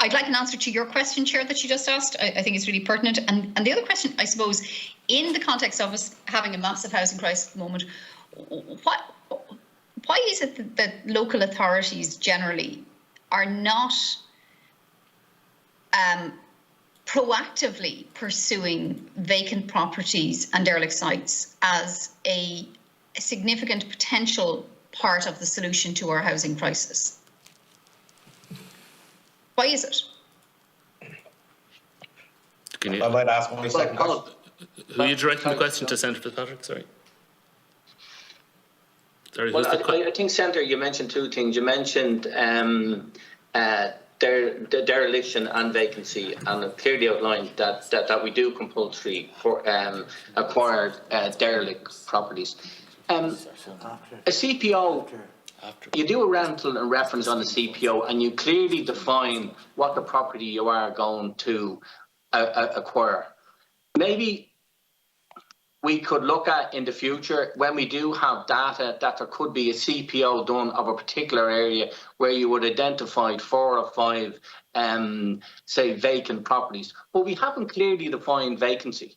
I'd like an answer to your question, Chair, that you just asked. I think it's really pertinent. And the other question, I suppose, in the context of us having a massive housing crisis at the moment, why is it that local authorities generally are not proactively pursuing vacant properties and derelict sites as a significant potential part of the solution to our housing crisis? Why is it? I might ask my second question. Who are you directing the question to, Senator Fitzpatrick? Sorry. Well, I think, Senator, you mentioned two things. You mentioned dereliction and vacancy, and clearly outlined that we do compulsory for acquired derelict properties. A CPO, you do a rental and reference on the CPO, and you clearly define what the property you are going to acquire. Maybe we could look at in the future, when we do have data, that there could be a CPO done of a particular area where you would identify 4 or 5, say, vacant properties. But we haven't clearly defined vacancy.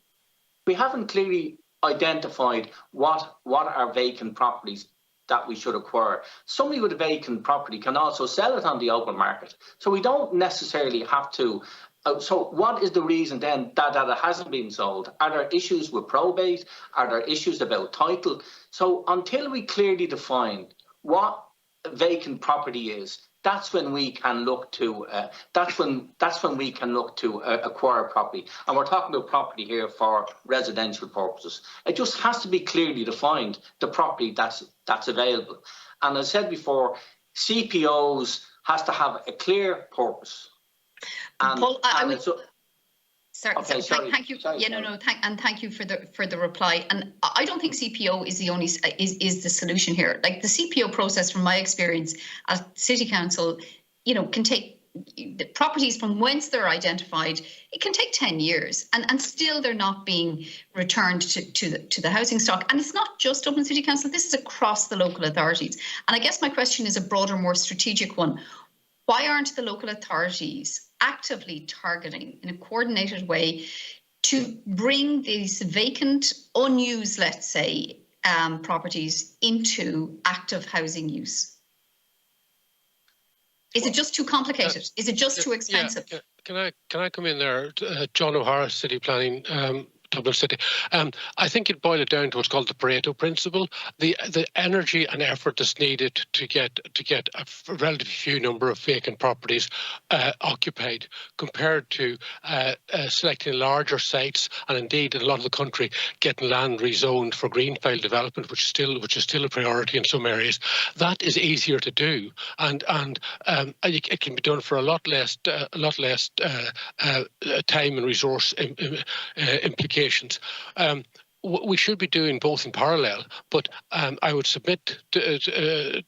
We haven't clearly identified what are vacant properties that we should acquire. Somebody with a vacant property can also sell it on the open market. So we don't necessarily have to. So what is the reason then that it hasn't been sold? Are there issues with probate? Are there issues about title? So until we clearly define what a vacant property is, that's when we can look to acquire property. And we're talking about property here for residential purposes. It just has to be clearly defined, the property that's available. And as I said before, CPOs has to have a clear purpose. Paul, sorry. Thank you. Sorry, thank you for the reply. And I don't think CPO is the only is the solution here. Like, the CPO process, from my experience at City Council, can take the properties from whence they're identified. It can take 10 years, and still they're not being returned to the housing stock. And it's not just Dublin City Council. This is across the local authorities. And I guess my question is a broader, more strategic one. Why aren't the local authorities actively targeting in a coordinated way to bring these vacant, unused, let's say, properties into active housing use? Is it just too complicated? Is it just too expensive? Yeah. Can I come in there? John O'Hara, City Planning, Dublin City. I think you'd boil it down to what's called the Pareto principle. The energy and effort that's needed to get a relatively few number of vacant properties occupied, compared to selecting larger sites, and indeed in a lot of the country getting land rezoned for greenfield development, which is still a priority in some areas. That is easier to do, and it can be done for a lot less time and resource implications. We should be doing both in parallel, but I would submit that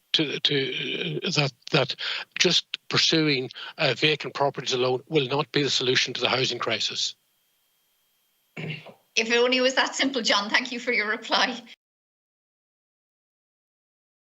just pursuing vacant properties alone will not be the solution to the housing crisis. If it only was that simple, John. Thank you for your reply.